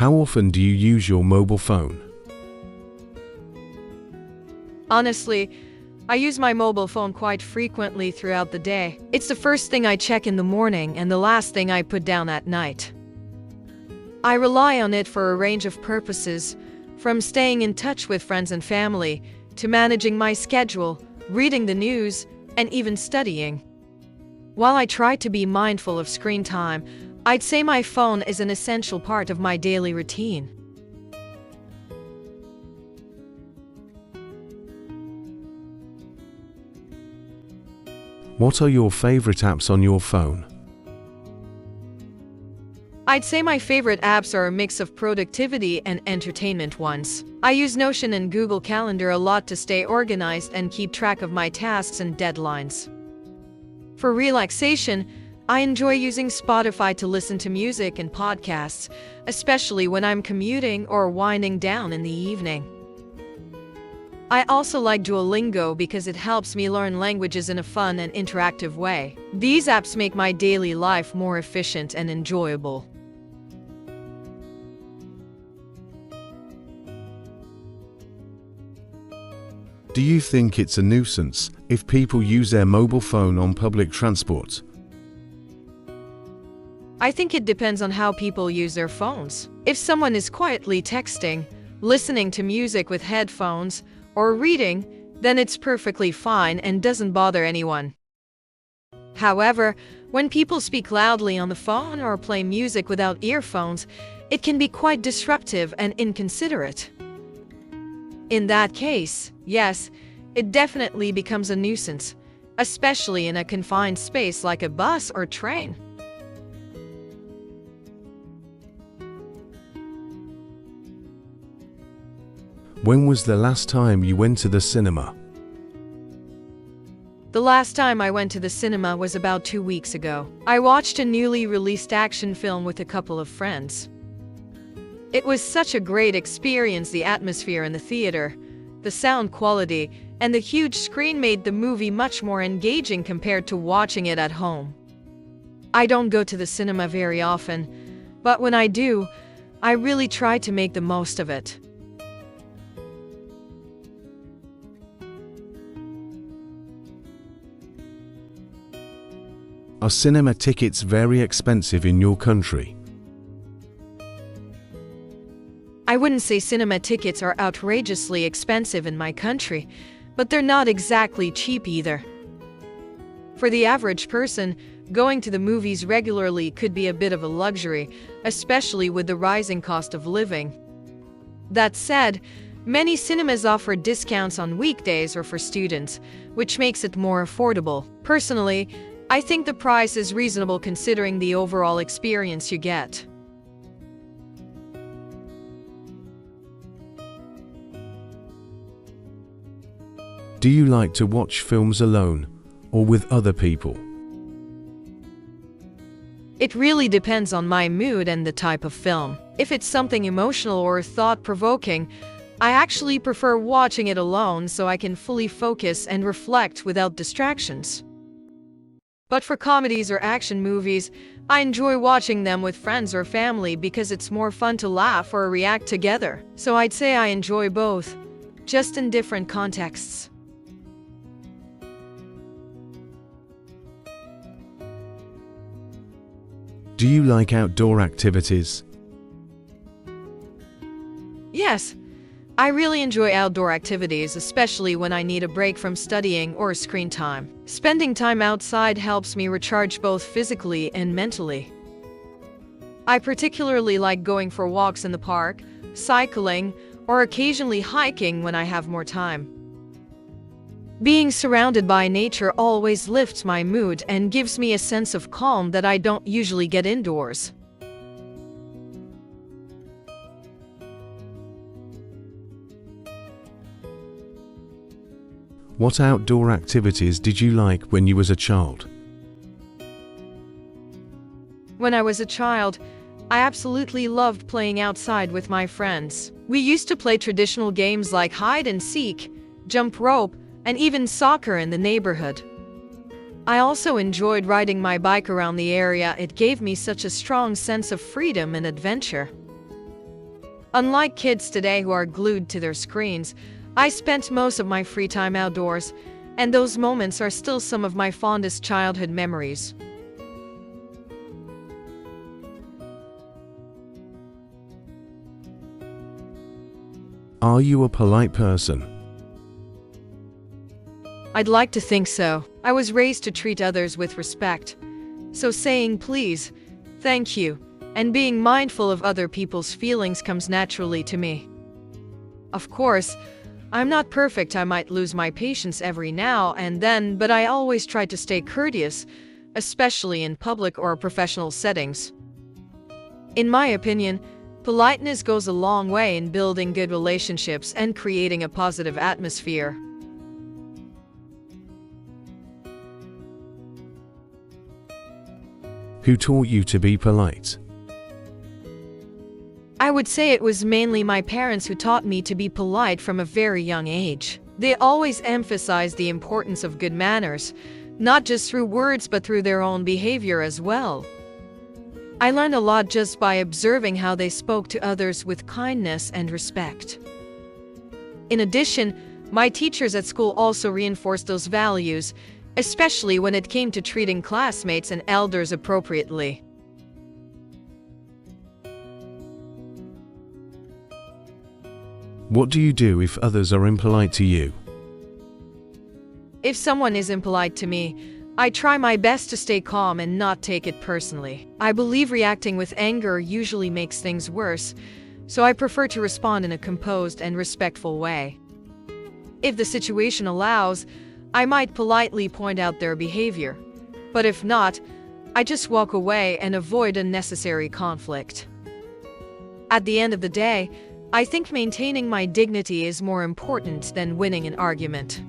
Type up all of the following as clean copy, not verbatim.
How often do you use your mobile phone? Honestly, I use my mobile phone quite frequently throughout the day. It's the first thing I check in the morning and the last thing I put down at night. I rely on it for a range of purposes, from staying in touch with friends and family, to managing my schedule, reading the news, and even studying. While I try to be mindful of screen time, I'd say my phone is an essential part of my daily routine. What are your favorite apps on your phone? I'd say my favorite apps are a mix of productivity and entertainment ones. I use Notion and Google Calendar a lot to stay organized and keep track of my tasks and deadlines. For relaxation, I enjoy using Spotify to listen to music and podcasts, especially when I'm commuting or winding down in the evening. I also like Duolingo because it helps me learn languages in a fun and interactive way. These apps make my daily life more efficient and enjoyable. Do you think it's a nuisance if people use their mobile phone on public transport? I think it depends on how people use their phones. If someone is quietly texting, listening to music with headphones, or reading, then it's perfectly fine and doesn't bother anyone. However, when people speak loudly on the phone or play music without earphones, it can be quite disruptive and inconsiderate. In that case, yes, it definitely becomes a nuisance, especially in a confined space like a bus or train. When was the last time you went to the cinema? The last time I went to the cinema was about 2 weeks ago. I watched a newly released action film with a couple of friends. It was such a great experience. The atmosphere in the theater, the sound quality, and the huge screen made the movie much more engaging compared to watching it at home. I don't go to the cinema very often, but when I do, I really try to make the most of it. Are cinema tickets very expensive in your country? I wouldn't say cinema tickets are outrageously expensive in my country, but they're not exactly cheap either. For the average person, going to the movies regularly could be a bit of a luxury, especially with the rising cost of living. That said, many cinemas offer discounts on weekdays or for students, which makes it more affordable. Personally, I think the price is reasonable considering the overall experience you get. Do you like to watch films alone or with other people? It really depends on my mood and the type of film. If it's something emotional or thought-provoking, I actually prefer watching it alone so I can fully focus and reflect without distractions. But for comedies or action movies, I enjoy watching them with friends or family because it's more fun to laugh or react together. So I'd say I enjoy both, just in different contexts. Do you like outdoor activities? Yes, I really enjoy outdoor activities, especially when I need a break from studying or screen time. Spending time outside helps me recharge both physically and mentally. I particularly like going for walks in the park, cycling, or occasionally hiking when I have more time. Being surrounded by nature always lifts my mood and gives me a sense of calm that I don't usually get indoors. What outdoor activities did you like when you was a child? When I was a child, I absolutely loved playing outside with my friends. We used to play traditional games like hide and seek, jump rope, and even soccer in the neighborhood. I also enjoyed riding my bike around the area. It gave me such a strong sense of freedom and adventure. Unlike kids today who are glued to their screens, I spent most of my free time outdoors, and those moments are still some of my fondest childhood memories. Are you a polite person? I'd like to think so. I was raised to treat others with respect. So saying please, thank you, and being mindful of other people's feelings comes naturally to me. Of course, I'm not perfect. I might lose my patience every now and then, but I always try to stay courteous, especially in public or professional settings. In my opinion, politeness goes a long way in building good relationships and creating a positive atmosphere. Who taught you to be polite? I would say it was mainly my parents who taught me to be polite from a very young age. They always emphasized the importance of good manners, not just through words but through their own behavior as well. I learned a lot just by observing how they spoke to others with kindness and respect. In addition, my teachers at school also reinforced those values, especially when it came to treating classmates and elders appropriately. What do you do if others are impolite to you? If someone is impolite to me, I try my best to stay calm and not take it personally. I believe reacting with anger usually makes things worse, so I prefer to respond in a composed and respectful way. If the situation allows, I might politely point out their behavior, but if not, I just walk away and avoid unnecessary conflict. At the end of the day, I think maintaining my dignity is more important than winning an argument.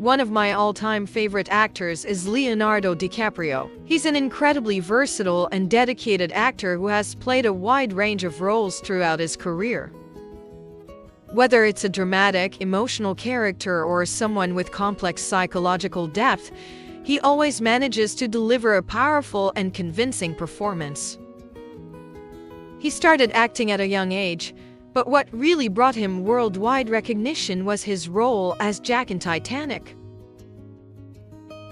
One of my all-time favorite actors is Leonardo DiCaprio. He's an incredibly versatile and dedicated actor who has played a wide range of roles throughout his career. Whether it's a dramatic, emotional character or someone with complex psychological depth, he always manages to deliver a powerful and convincing performance. He started acting at a young age, but what really brought him worldwide recognition was his role as Jack in Titanic.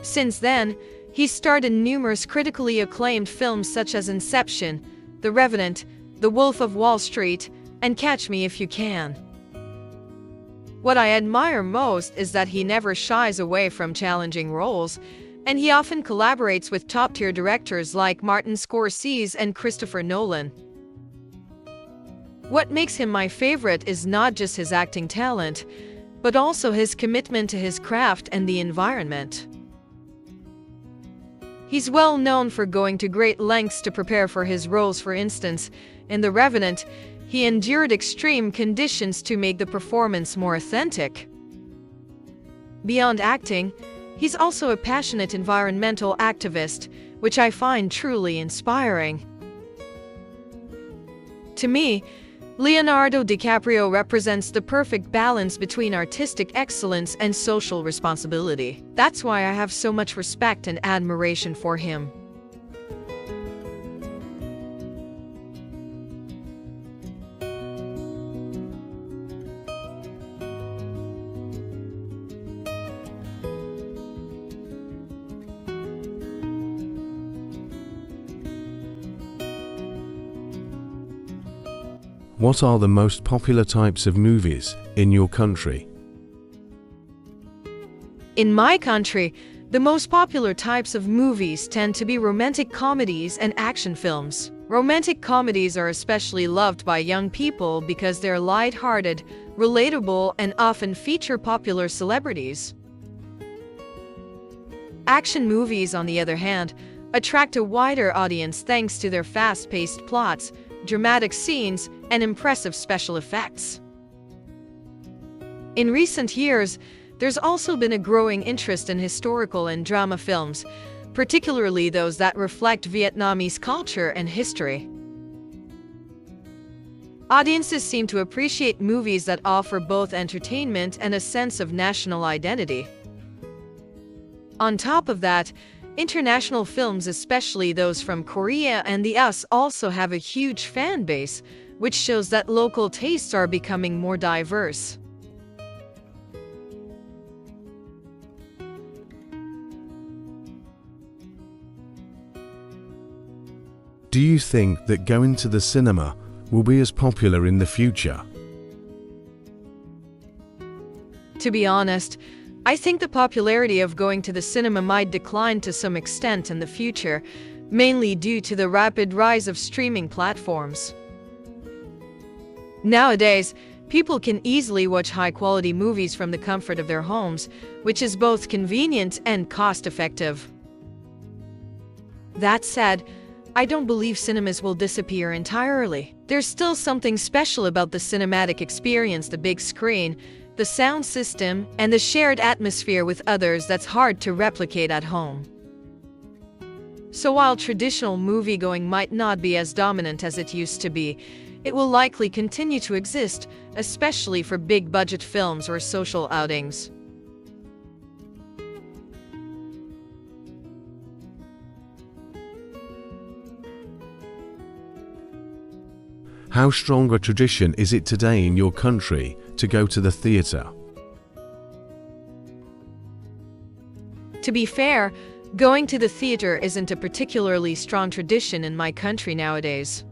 Since then, he's starred in numerous critically acclaimed films such as Inception, The Revenant, The Wolf of Wall Street, and Catch Me If You Can. What I admire most is that he never shies away from challenging roles, and he often collaborates with top-tier directors like Martin Scorsese and Christopher Nolan. What makes him my favorite is not just his acting talent, but also his commitment to his craft and the environment. He's well known for going to great lengths to prepare for his roles. For instance, in The Revenant, he endured extreme conditions to make the performance more authentic. Beyond acting, he's also a passionate environmental activist, which I find truly inspiring. To me, Leonardo DiCaprio represents the perfect balance between artistic excellence and social responsibility. That's why I have so much respect and admiration for him. What are the most popular types of movies in your country? In my country, the most popular types of movies tend to be romantic comedies and action films. Romantic comedies are especially loved by young people because they're light-hearted, relatable, and often feature popular celebrities. Action movies, on the other hand, attract a wider audience thanks to their fast-paced plots, dramatic scenes, and impressive special effects. In recent years, there's also been a growing interest in historical and drama films, particularly those that reflect Vietnamese culture and history. Audiences seem to appreciate movies that offer both entertainment and a sense of national identity. On top of that, international films, especially those from Korea and the US, also have a huge fan base, which shows that local tastes are becoming more diverse. Do you think that going to the cinema will be as popular in the future? To be honest, I think the popularity of going to the cinema might decline to some extent in the future, mainly due to the rapid rise of streaming platforms. Nowadays, people can easily watch high-quality movies from the comfort of their homes, which is both convenient and cost-effective. That said, I don't believe cinemas will disappear entirely. There's still something special about the cinematic experience, the big screen, the sound system, and the shared atmosphere with others that's hard to replicate at home. So while traditional moviegoing might not be as dominant as it used to be, it will likely continue to exist, especially for big-budget films or social outings. How strong a tradition is it today in your country to go to the theatre? To be fair, going to the theater isn't a particularly strong tradition in my country nowadays.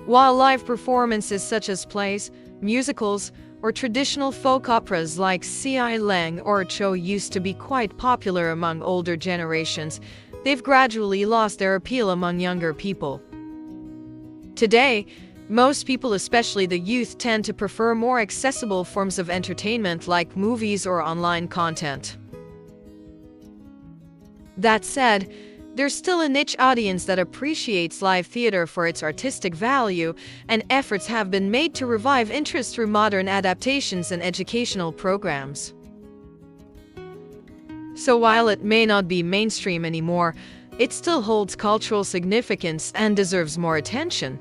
While live performances such as plays, musicals, or traditional folk operas like Si Lang or Cho used to be quite popular among older generations, they've gradually lost their appeal among younger people. Today, most people, especially the youth, tend to prefer more accessible forms of entertainment like movies or online content. That said, there's still a niche audience that appreciates live theater for its artistic value, and efforts have been made to revive interest through modern adaptations and educational programs. So while it may not be mainstream anymore, it still holds cultural significance and deserves more attention.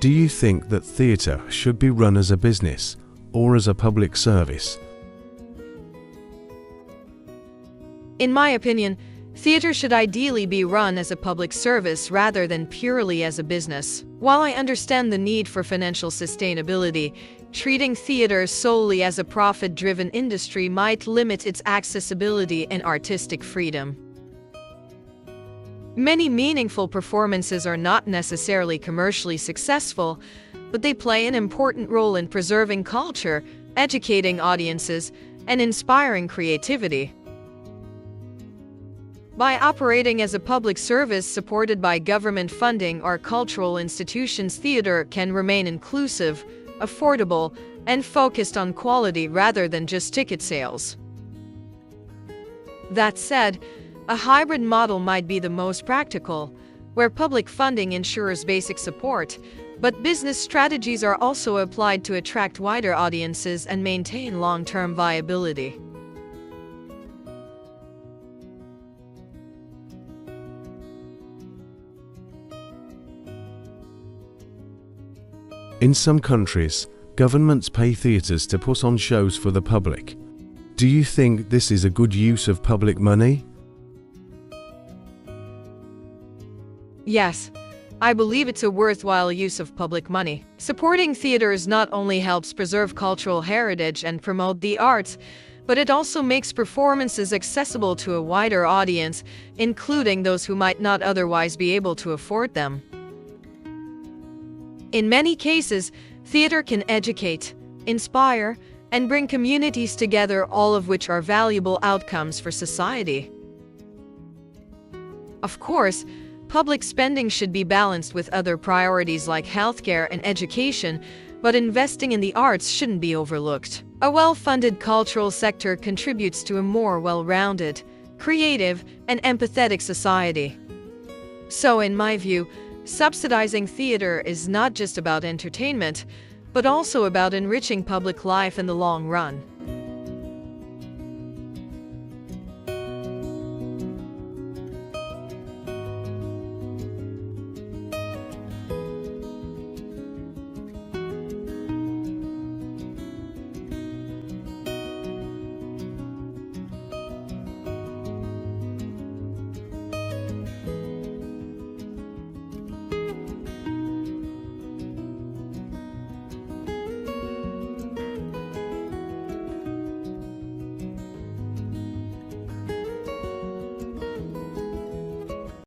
Do you think that theatre should be run as a business or as a public service? In my opinion, theater should ideally be run as a public service rather than purely as a business. While I understand the need for financial sustainability, treating theater solely as a profit-driven industry might limit its accessibility and artistic freedom. Many meaningful performances are not necessarily commercially successful, but they play an important role in preserving culture, educating audiences, and inspiring creativity. By operating as a public service supported by government funding or cultural institutions, theater can remain inclusive, affordable, and focused on quality rather than just ticket sales. That said, a hybrid model might be the most practical, where public funding ensures basic support, but business strategies are also applied to attract wider audiences and maintain long-term viability. In some countries, governments pay theatres to put on shows for the public. Do you think this is a good use of public money? Yes, I believe it's a worthwhile use of public money. Supporting theaters not only helps preserve cultural heritage and promote the arts, but it also makes performances accessible to a wider audience, including those who might not otherwise be able to afford them. In many cases, theater can educate, inspire, and bring communities together, all of which are valuable outcomes for society. Of course, public spending should be balanced with other priorities like healthcare and education, but investing in the arts shouldn't be overlooked. A well-funded cultural sector contributes to a more well-rounded, creative, and empathetic society. So, in my view, subsidizing theater is not just about entertainment, but also about enriching public life in the long run.